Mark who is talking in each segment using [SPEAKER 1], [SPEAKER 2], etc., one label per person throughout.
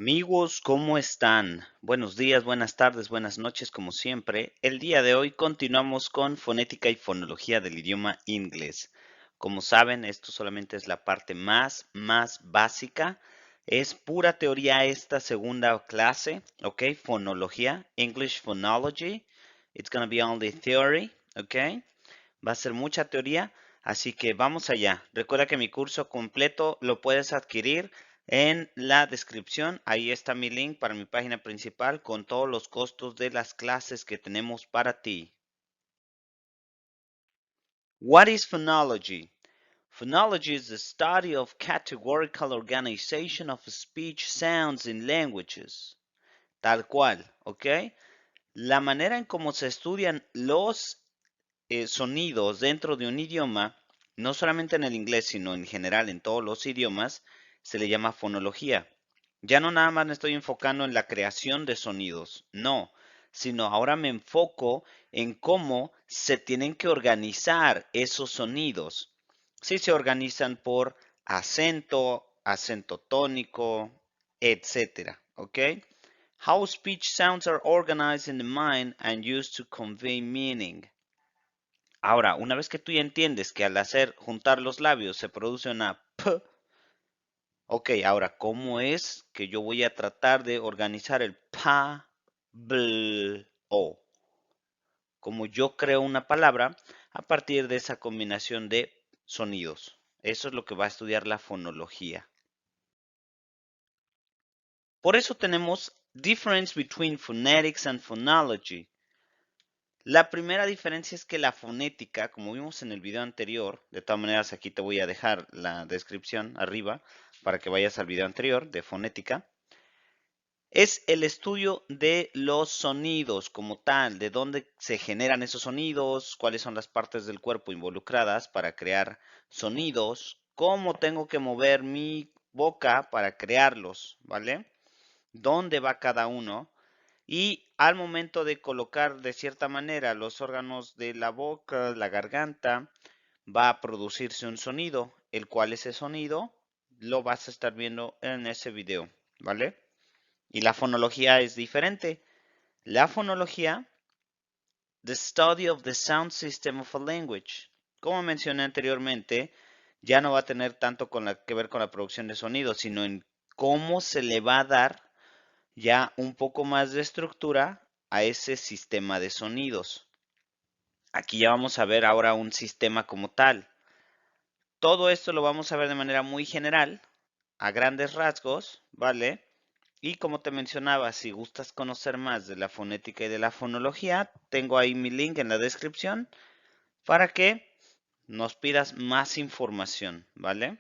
[SPEAKER 1] Amigos, ¿cómo están? Buenos días, buenas tardes, buenas noches, como siempre. El día de hoy continuamos con fonética y fonología del idioma inglés. Como saben, esto solamente es la parte más básica. Es pura teoría esta segunda clase, ¿ok? Fonología, English Phonology. It's gonna be only theory, ¿ok? Va a ser mucha teoría, así que vamos allá. Recuerda que mi curso completo lo puedes adquirir en la descripción. Ahí está mi link para mi página principal con todos los costos de las clases que tenemos para ti. What is phonology? Phonology is the study of categorical organization of speech sounds in languages. Tal cual, ¿ok? La manera en cómo se estudian los sonidos dentro de un idioma, no solamente en el inglés, sino en general en todos los idiomas, se le llama fonología. Ya no nada más me estoy enfocando en la creación de sonidos, no, sino ahora me enfoco en cómo se tienen que organizar esos sonidos. Si se organizan por acento, acento tónico, etcétera, ¿ok? How speech sounds are organized in the mind and used to convey meaning. Ahora, una vez que tú ya entiendes que al hacer juntar los labios se produce una P, ok, ahora, ¿cómo es que yo voy a tratar de organizar el pa, bl, o? Como yo creo una palabra a partir de esa combinación de sonidos. Eso es lo que va a estudiar la fonología. Por eso tenemos difference between phonetics and phonology. La primera diferencia es que la fonética, como vimos en el video anterior, de todas maneras aquí te voy a dejar la descripción arriba para que vayas al video anterior de fonética, es el estudio de los sonidos como tal, de dónde se generan esos sonidos, cuáles son las partes del cuerpo involucradas para crear sonidos, cómo tengo que mover mi boca para crearlos, ¿vale? ¿Dónde va cada uno? Y al momento de colocar de cierta manera los órganos de la boca, la garganta, va a producirse un sonido, el cual ese sonido lo vas a estar viendo en ese video, ¿vale? Y la fonología es diferente. La fonología, the study of the sound system of a language. Como mencioné anteriormente, ya no va a tener tanto que ver con la producción de sonidos, sino en cómo se le va a dar ya un poco más de estructura a ese sistema de sonidos. Aquí ya vamos a ver ahora un sistema como tal. Todo esto lo vamos a ver de manera muy general, a grandes rasgos, ¿vale? Y como te mencionaba, si gustas conocer más de la fonética y de la fonología, tengo ahí mi link en la descripción para que nos pidas más información, ¿vale?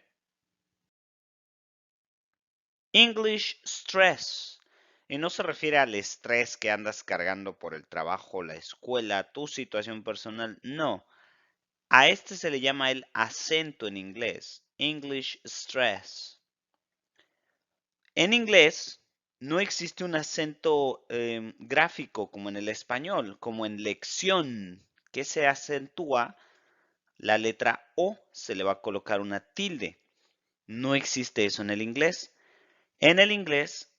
[SPEAKER 1] English stress. Y no se refiere al estrés que andas cargando por el trabajo, la escuela, tu situación personal, no. A este se le llama el acento en inglés, English stress. En inglés no existe un acento gráfico como en el español, como en lección, que se acentúa la letra O, se le va a colocar una tilde. No existe eso en el inglés. En el inglés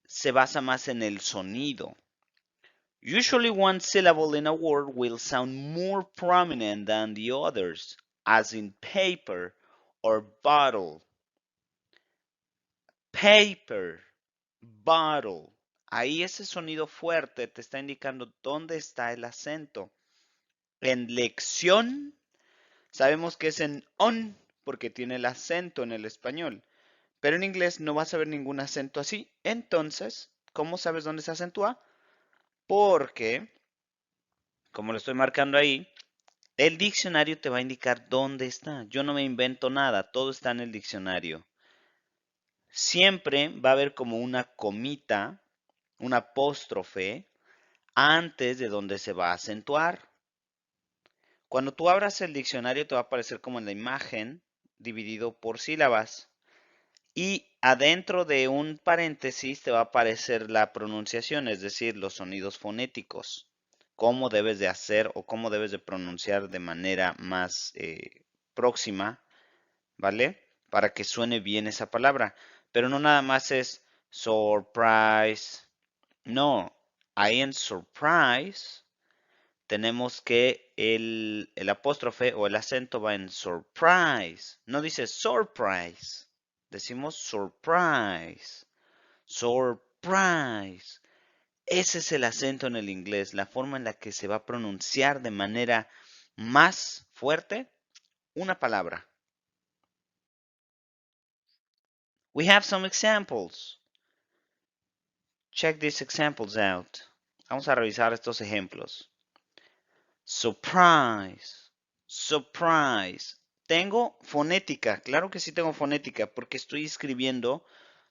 [SPEAKER 1] se basa más en el sonido. Usually one syllable in a word will sound more prominent than the others, as in paper or bottle. Paper, bottle. Ahí ese sonido fuerte te está indicando dónde está el acento. En lección, sabemos que es en on porque tiene el acento en el español. Pero en inglés no vas a ver ningún acento así. Entonces, ¿cómo sabes dónde se acentúa? Porque, como lo estoy marcando ahí, el diccionario te va a indicar dónde está. Yo no me invento nada, todo está en el diccionario. Siempre va a haber como una comita, un apóstrofe, antes de donde se va a acentuar. Cuando tú abras el diccionario te va a aparecer como en la imagen, dividido por sílabas. Y adentro de un paréntesis te va a aparecer la pronunciación, es decir, los sonidos fonéticos. Cómo debes de hacer o cómo debes de pronunciar de manera más próxima, ¿vale? Para que suene bien esa palabra. Pero no nada más es Surprise. No, ahí en surprise tenemos que el apóstrofe o el acento va en surprise. No dice surprise. Decimos surprise. Surprise. Ese es el acento en el inglés, la forma en la que se va a pronunciar de manera más fuerte una palabra. We have some examples. Check these examples out. Vamos a revisar estos ejemplos. Surprise. Surprise. Tengo fonética. Claro que sí tengo fonética porque estoy escribiendo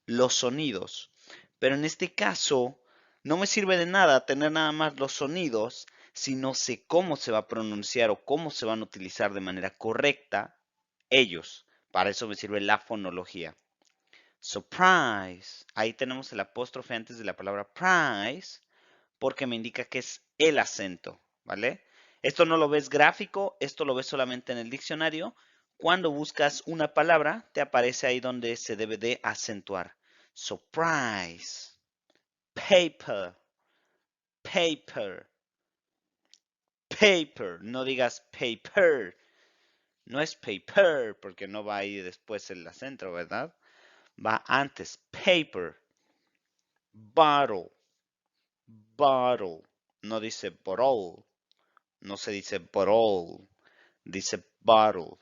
[SPEAKER 1] los sonidos. Pero en este caso no me sirve de nada tener nada más los sonidos si no sé cómo se va a pronunciar o cómo se van a utilizar de manera correcta ellos. Para eso me sirve la fonología. Surprise. Ahí tenemos el apóstrofe antes de la palabra price porque me indica que es el acento, ¿vale? Esto no lo ves gráfico, esto lo ves solamente en el diccionario. Cuando buscas una palabra, te aparece ahí donde se debe de acentuar. Surprise. Paper. Paper. Paper. No digas paper. No es paper porque no va ahí después el acento, ¿verdad? Va antes. Paper. Bottle. Bottle. No dice bottle. No se dice bottle. Dice bottle.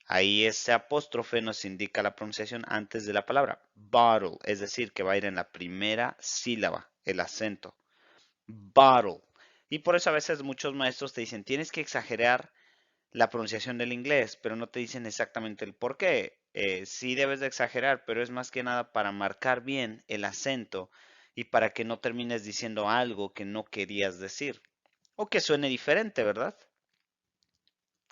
[SPEAKER 1] Ahí ese apóstrofe nos indica la pronunciación antes de la palabra. Bottle. Es decir, que va a ir en la primera sílaba, el acento. Bottle. Y por eso a veces muchos maestros te dicen, tienes que exagerar la pronunciación del inglés, pero no te dicen exactamente el por qué. Sí debes de exagerar, pero es más que nada para marcar bien el acento y para que no termines diciendo algo que no querías decir. O que suene diferente, ¿verdad?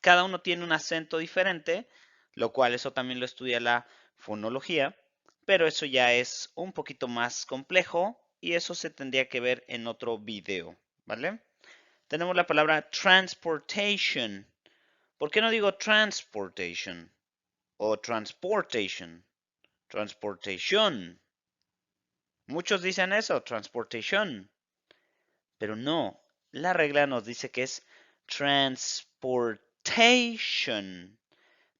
[SPEAKER 1] Cada uno tiene un acento diferente, lo cual eso también lo estudia la fonología, pero eso ya es un poquito más complejo y eso se tendría que ver en otro video, ¿vale? Tenemos la palabra transportation. ¿Por qué no digo transportation? O transportation. Transportation. Muchos dicen eso, transportation. Pero no, la regla nos dice que es transportation.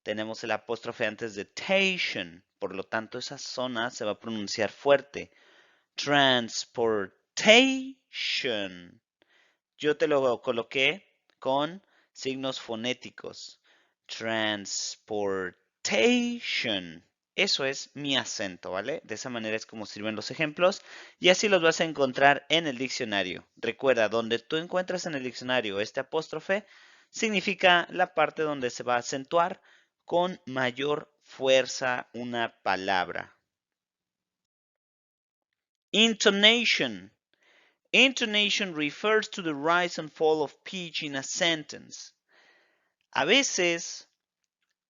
[SPEAKER 1] Tenemos el apóstrofe antes de tation, por lo tanto esa zona se va a pronunciar fuerte. Transportation. Yo te lo coloqué con signos fonéticos. Transportation. Eso es mi acento, ¿vale? De esa manera es como sirven los ejemplos y así los vas a encontrar en el diccionario. Recuerda, donde tú encuentras en el diccionario este apóstrofe, significa la parte donde se va a acentuar con mayor fuerza una palabra. Intonation. Intonation refers to the rise and fall of pitch in a sentence. A veces,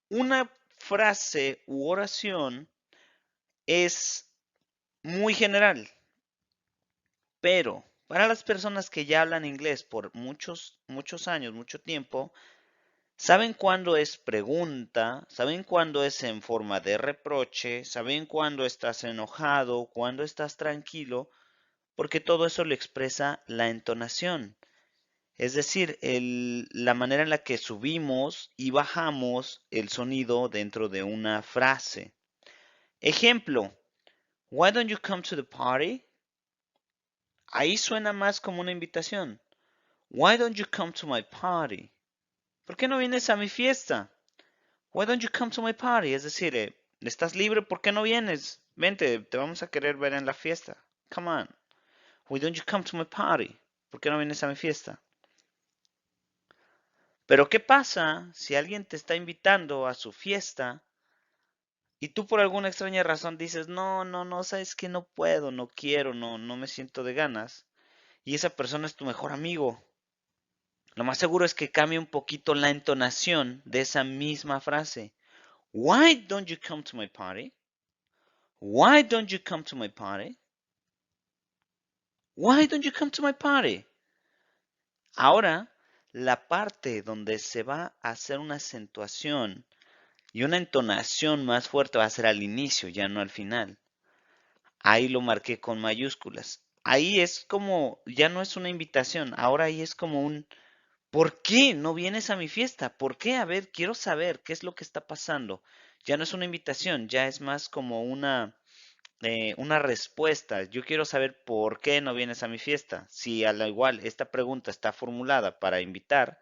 [SPEAKER 1] una frase u oración es muy general, pero para las personas que ya hablan inglés por muchos años, mucho tiempo, saben cuándo es pregunta, saben cuándo es en forma de reproche, saben cuándo estás enojado, cuándo estás tranquilo, porque todo eso lo expresa la entonación. Es decir, la manera en la que subimos y bajamos el sonido dentro de una frase. Ejemplo, why don't you come to the party? Ahí suena más como una invitación. Why don't you come to my party? ¿Por qué no vienes a mi fiesta? Why don't you come to my party? Es decir, ¿estás libre? ¿Por qué no vienes? Vente, te vamos a querer ver en la fiesta. Come on. Why don't you come to my party? ¿Por qué no vienes a mi fiesta? Pero ¿qué pasa si alguien te está invitando a su fiesta y tú por alguna extraña razón dices, no, sabes que no puedo, no quiero, no me siento de ganas? Y esa persona es tu mejor amigo. Lo más seguro es que cambie un poquito la entonación de esa misma frase. Why don't you come to my party? Why don't you come to my party? Why don't you come to my party? Ahora, la parte donde se va a hacer una acentuación y una entonación más fuerte va a ser al inicio, ya no al final. Ahí lo marqué con mayúsculas. Ahí es como, ya no es una invitación, ahora ahí es como un, ¿por qué no vienes a mi fiesta? ¿Por qué? A ver, quiero saber qué es lo que está pasando. Ya no es una invitación, ya es más como una respuesta. Yo quiero saber por qué no vienes a mi fiesta. Si al igual esta pregunta está formulada para invitar,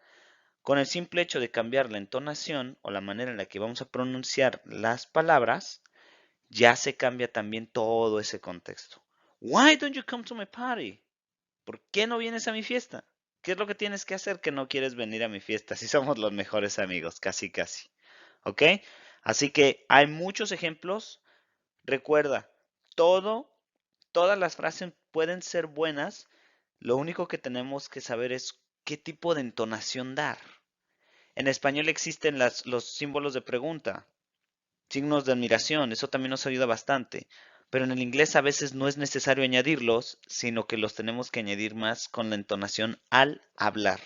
[SPEAKER 1] con el simple hecho de cambiar la entonación o la manera en la que vamos a pronunciar las palabras, ya se cambia también todo ese contexto. Why don't you come to my party? ¿Por qué no vienes a mi fiesta? ¿Qué es lo que tienes que hacer que no quieres venir a mi fiesta? Si somos los mejores amigos, casi casi. ¿Ok? Así que hay muchos ejemplos. Recuerda, todo, todas las frases pueden ser buenas. Lo único que tenemos que saber es qué tipo de entonación dar. En español existen los símbolos de pregunta, signos de admiración, eso también nos ayuda bastante. Pero en el inglés a veces no es necesario añadirlos, sino que los tenemos que añadir más con la entonación al hablar.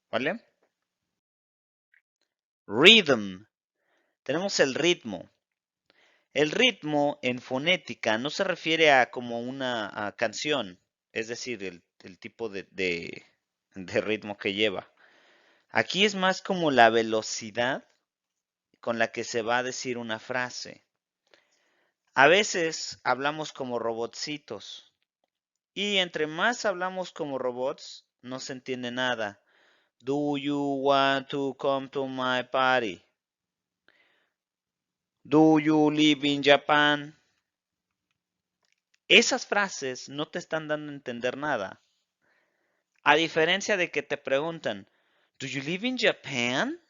[SPEAKER 1] ¿Vale? Rhythm. Tenemos el ritmo. El ritmo en fonética no se refiere a como una canción, es decir, el tipo de ritmo que lleva. Aquí es más como la velocidad con la que se va a decir una frase. A veces hablamos como robotcitos y entre más hablamos como robots, no se entiende nada. Do you want to come to my party? Do you live in Japan? Esas frases no te están dando a entender nada. A diferencia de que te preguntan, ¿Do you live in Japan?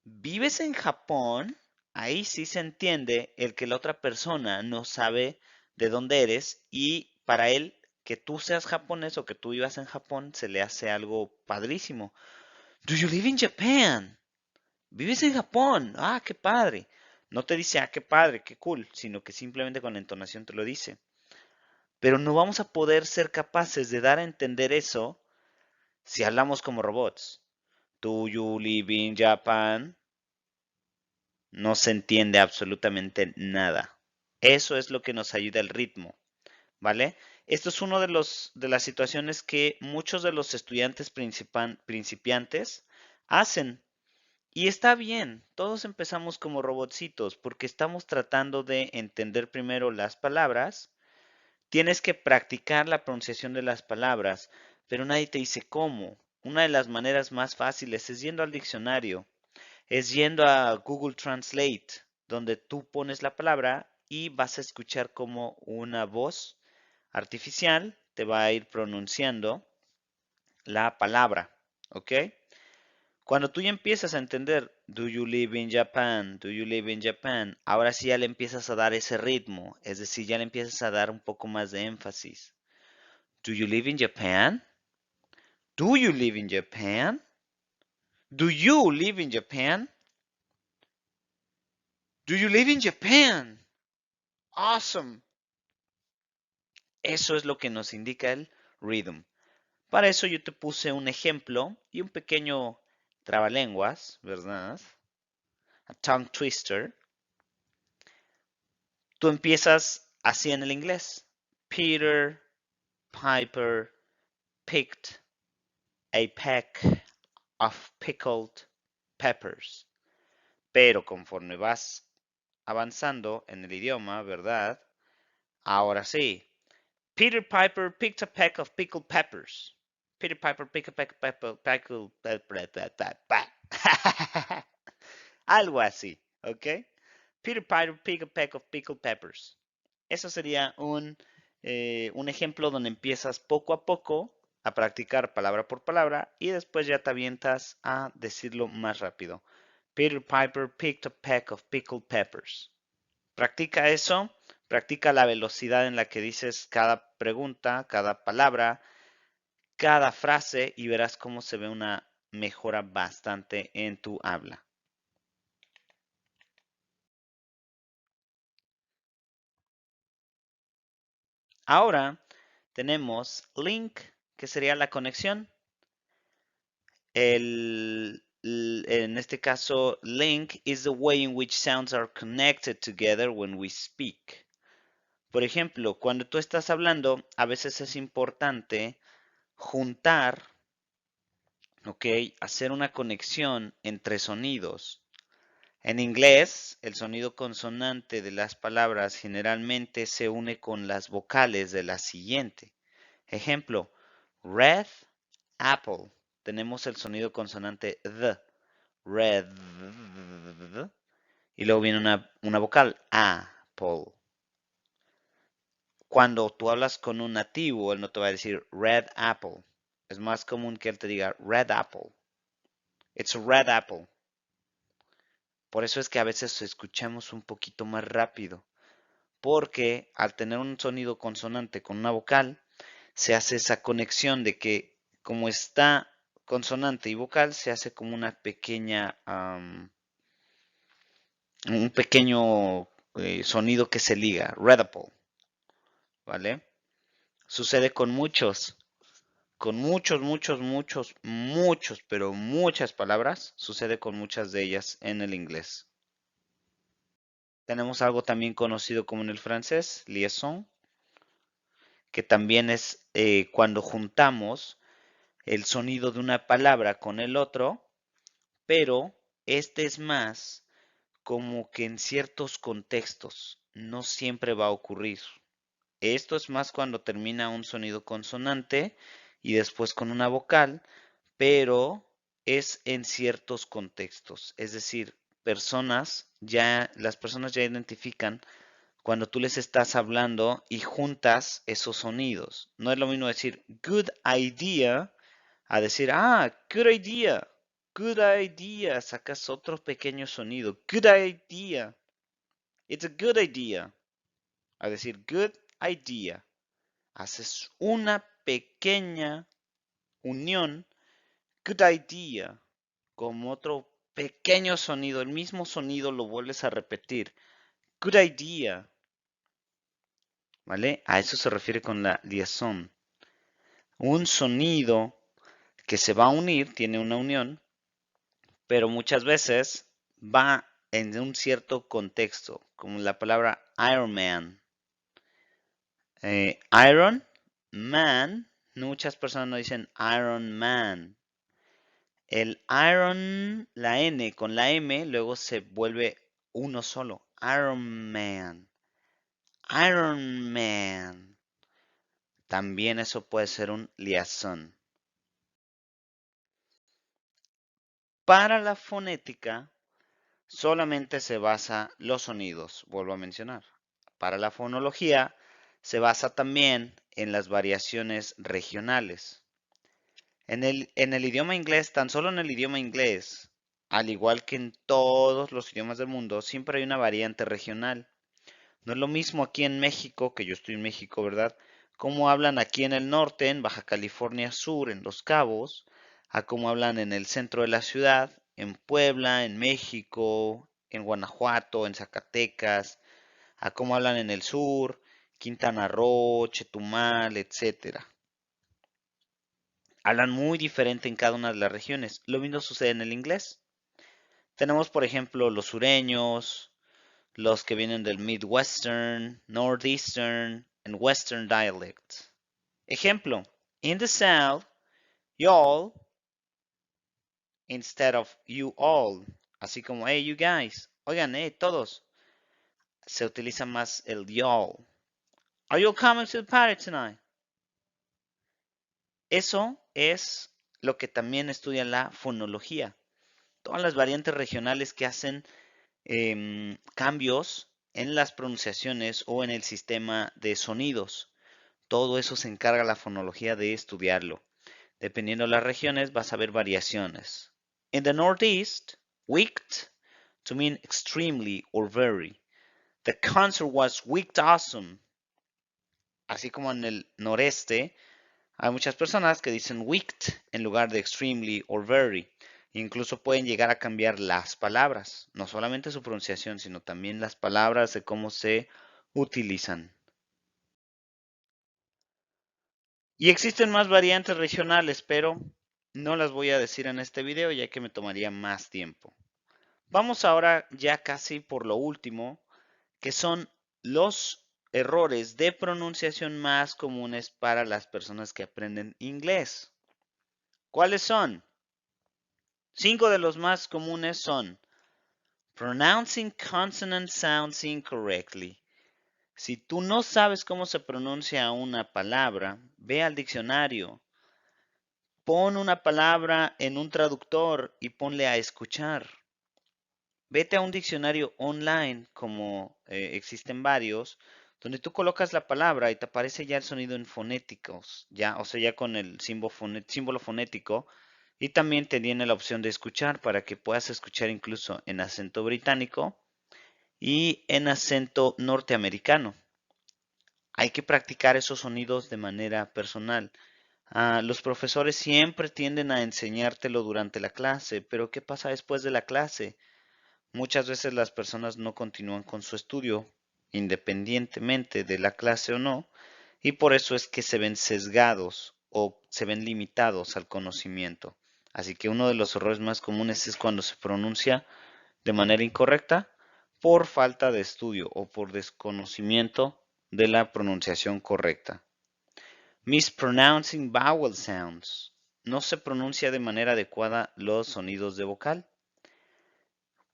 [SPEAKER 1] ¿Vives en Japón? Ahí sí se entiende el que la otra persona no sabe de dónde eres y para él que tú seas japonés o que tú vivas en Japón se le hace algo padrísimo. Do you live in Japan? ¿Vives en Japón? Ah, qué padre. No te dice, ah, qué padre, qué cool, sino que simplemente con la entonación te lo dice. Pero no vamos a poder ser capaces de dar a entender eso si hablamos como robots. Do you live in Japan? No se entiende absolutamente nada. Eso es lo que nos ayuda el ritmo, ¿vale? Esto es uno de las situaciones que muchos de los estudiantes principiantes hacen. Y está bien, todos empezamos como robotcitos porque estamos tratando de entender primero las palabras. Tienes que practicar la pronunciación de las palabras, pero nadie te dice cómo. Una de las maneras más fáciles es yendo al diccionario, es yendo a Google Translate, donde tú pones la palabra y vas a escuchar como una voz artificial te va a ir pronunciando la palabra, ¿ok? Cuando tú ya empiezas a entender, do you live in Japan? Do you live in Japan? Ahora sí ya le empiezas a dar ese ritmo, es decir, ya le empiezas a dar un poco más de énfasis. Do you live in Japan? Do you live in Japan? Do you live in Japan? Do you live in Japan? Awesome. Eso es lo que nos indica el rhythm. Para eso yo te puse un ejemplo y un pequeño trabalenguas, ¿verdad? A tongue twister. Tú empiezas así en el inglés. Peter Piper picked a peck of pickled peppers. Pero conforme vas avanzando en el idioma, ¿verdad? Ahora sí. Peter Piper picked a peck of pickled peppers. Peter Piper picked a peck of pickled peppers. Algo así, ¿ok? Peter Piper picked a peck of pickled peppers. Eso sería un ejemplo donde empiezas poco a poco a practicar palabra por palabra y después ya te avientas a decirlo más rápido. Peter Piper picked a peck of pickled peppers. Practica eso, practica la velocidad en la que dices cada pregunta, cada palabra, cada frase y verás cómo se ve una mejora bastante en tu habla. Ahora tenemos link, que sería la conexión. En este caso, link is the way in which sounds are connected together when we speak. Por ejemplo, cuando tú estás hablando, a veces es importante juntar, ¿ok? Hacer una conexión entre sonidos. En inglés, el sonido consonante de las palabras generalmente se une con las vocales de la siguiente. Ejemplo, red apple. Tenemos el sonido consonante the, red, y luego viene una vocal, apple. Cuando tú hablas con un nativo, él no te va a decir red apple. Es más común que él te diga red apple. It's a red apple. Por eso es que a veces escuchamos un poquito más rápido. Porque al tener un sonido consonante con una vocal, se hace esa conexión de que como está consonante y vocal, se hace como una pequeña, un pequeño sonido que se liga, red apple, ¿vale? Sucede con muchos, pero muchas palabras, sucede con muchas de ellas en el inglés. Tenemos algo también conocido como en el francés, liaison, que también es cuando juntamos el sonido de una palabra con el otro, pero este es más como que en ciertos contextos no siempre va a ocurrir. Esto es más cuando termina un sonido consonante y después con una vocal, pero es en ciertos contextos. Es decir, las personas ya identifican cuando tú les estás hablando y juntas esos sonidos. No es lo mismo decir good idea a decir, good idea, good idea. Sacas otro pequeño sonido. Good idea. It's a good idea. A decir good idea. Haces una pequeña unión. Good idea. Como otro pequeño sonido. El mismo sonido lo vuelves a repetir. Good idea. ¿Vale? A eso se refiere con la liaison. Un sonido que se va a unir, tiene una unión, pero muchas veces va en un cierto contexto, como la palabra Iron Man. Iron Man, muchas personas no dicen Iron Man. El Iron, la N con la M, luego se vuelve uno solo. Iron Man. Iron Man. También eso puede ser un liaison. Para la fonética, solamente se basa los sonidos, vuelvo a mencionar. Para la fonología, se basa también en las variaciones regionales. En el idioma inglés, tan solo en el idioma inglés, al igual que en todos los idiomas del mundo, siempre hay una variante regional. No es lo mismo aquí en México, que yo estoy en México, ¿verdad? Como hablan aquí en el norte, en Baja California Sur, en Los Cabos, a cómo hablan en el centro de la ciudad, en Puebla, en México, en Guanajuato, en Zacatecas, a cómo hablan en el sur, Quintana Roo, Chetumal, etcétera. Hablan muy diferente en cada una de las regiones. Lo mismo sucede en el inglés. Tenemos, por ejemplo, los sureños, los que vienen del Midwestern, Northeastern, and Western dialects. Ejemplo, in the South, y'all instead of you all. Así como, hey, you guys. Oigan, todos. Se utiliza más el y'all. Are you coming to the party tonight? Eso es lo que también estudia la fonología. Todas las variantes regionales que hacen cambios en las pronunciaciones o en el sistema de sonidos. Todo eso se encarga la fonología de estudiarlo. Dependiendo de las regiones vas a ver variaciones. In the Northeast, wicked to mean extremely or very. The concert was wicked awesome. Así como en el noreste, hay muchas personas que dicen wicked en lugar de extremely or very. Incluso pueden llegar a cambiar las palabras, no solamente su pronunciación, sino también las palabras de cómo se utilizan. Y existen más variantes regionales, pero no las voy a decir en este video ya que me tomaría más tiempo. Vamos ahora ya casi por lo último, que son los errores de pronunciación más comunes para las personas que aprenden inglés. ¿Cuáles son? 5 de los más comunes son pronouncing consonant sounds incorrectly. Si tú no sabes cómo se pronuncia una palabra, ve al diccionario, pon una palabra en un traductor y ponle a escuchar. Vete a un diccionario online, como existen varios, donde tú colocas la palabra y te aparece ya el sonido en fonéticos, ya, o sea, ya con el símbolo fonético, y también te viene la opción de escuchar para que puedas escuchar incluso en acento británico y en acento norteamericano. Hay que practicar esos sonidos de manera personal. Los profesores siempre tienden a enseñártelo durante la clase, pero ¿qué pasa después de la clase? Muchas veces las personas no continúan con su estudio, independientemente de la clase o no, y por eso es que se ven sesgados o se ven limitados al conocimiento. Así que uno de los errores más comunes es cuando se pronuncia de manera incorrecta por falta de estudio o por desconocimiento de la pronunciación correcta. Mispronouncing vowel sounds. No se pronuncia de manera adecuada los sonidos de vocal.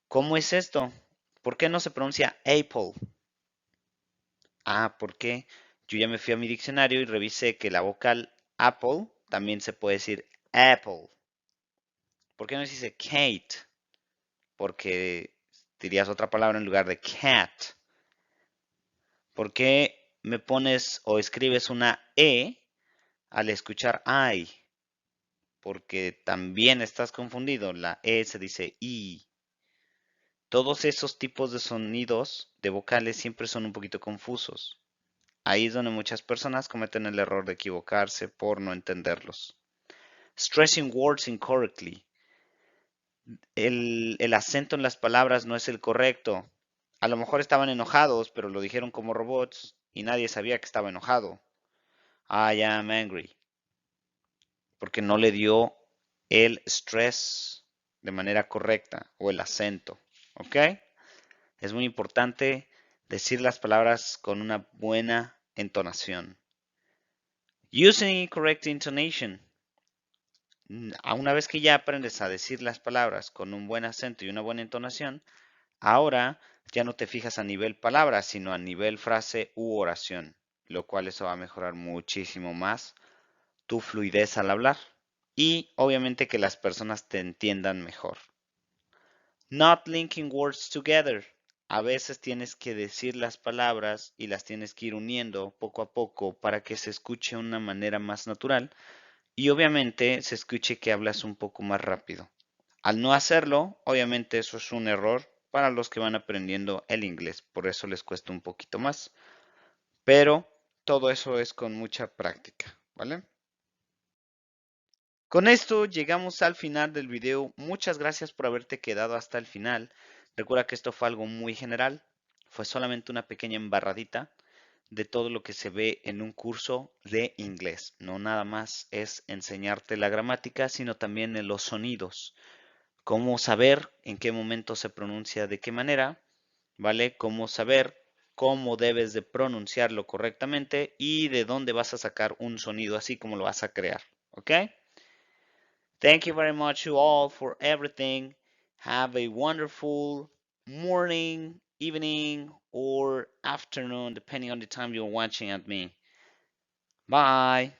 [SPEAKER 1] ¿Cómo es esto? ¿Por qué no se pronuncia Apple? Porque yo ya me fui a mi diccionario y revisé que la vocal Apple también se puede decir Apple. ¿Por qué no se dice Kate? Porque dirías otra palabra en lugar de cat. ¿Por qué me pones o escribes una E al escuchar I? Porque también estás confundido. La E se dice I. Todos esos tipos de sonidos de vocales siempre son un poquito confusos. Ahí es donde muchas personas cometen el error de equivocarse por no entenderlos. Stressing words incorrectly. El acento en las palabras no es el correcto. A lo mejor estaban enojados, pero lo dijeron como robots y nadie sabía que estaba enojado. I am angry. Porque no le dio el stress de manera correcta o el acento. ¿Ok? Es muy importante decir las palabras con una buena entonación. Using correct intonation. Una vez que ya aprendes a decir las palabras con un buen acento y una buena entonación, ahora ya no te fijas a nivel palabra, sino a nivel frase u oración, lo cual eso va a mejorar muchísimo más tu fluidez al hablar y obviamente que las personas te entiendan mejor. Not linking words together. A veces tienes que decir las palabras y las tienes que ir uniendo poco a poco para que se escuche de una manera más natural y obviamente se escuche que hablas un poco más rápido. Al no hacerlo, obviamente eso es un error para los que van aprendiendo el inglés, por eso les cuesta un poquito más. Pero todo eso es con mucha práctica, ¿vale? Con esto llegamos al final del video. Muchas gracias por haberte quedado hasta el final. Recuerda que esto fue algo muy general. Fue solamente una pequeña embarradita de todo lo que se ve en un curso de inglés. No nada más es enseñarte la gramática, sino también en los sonidos. Cómo saber en qué momento se pronuncia de qué manera, ¿vale? Cómo saber cómo debes de pronunciarlo correctamente y de dónde vas a sacar un sonido así como lo vas a crear, ¿ok? Thank you very much you all for everything. Have a wonderful morning, evening, or afternoon, depending on the time you're watching at me. Bye.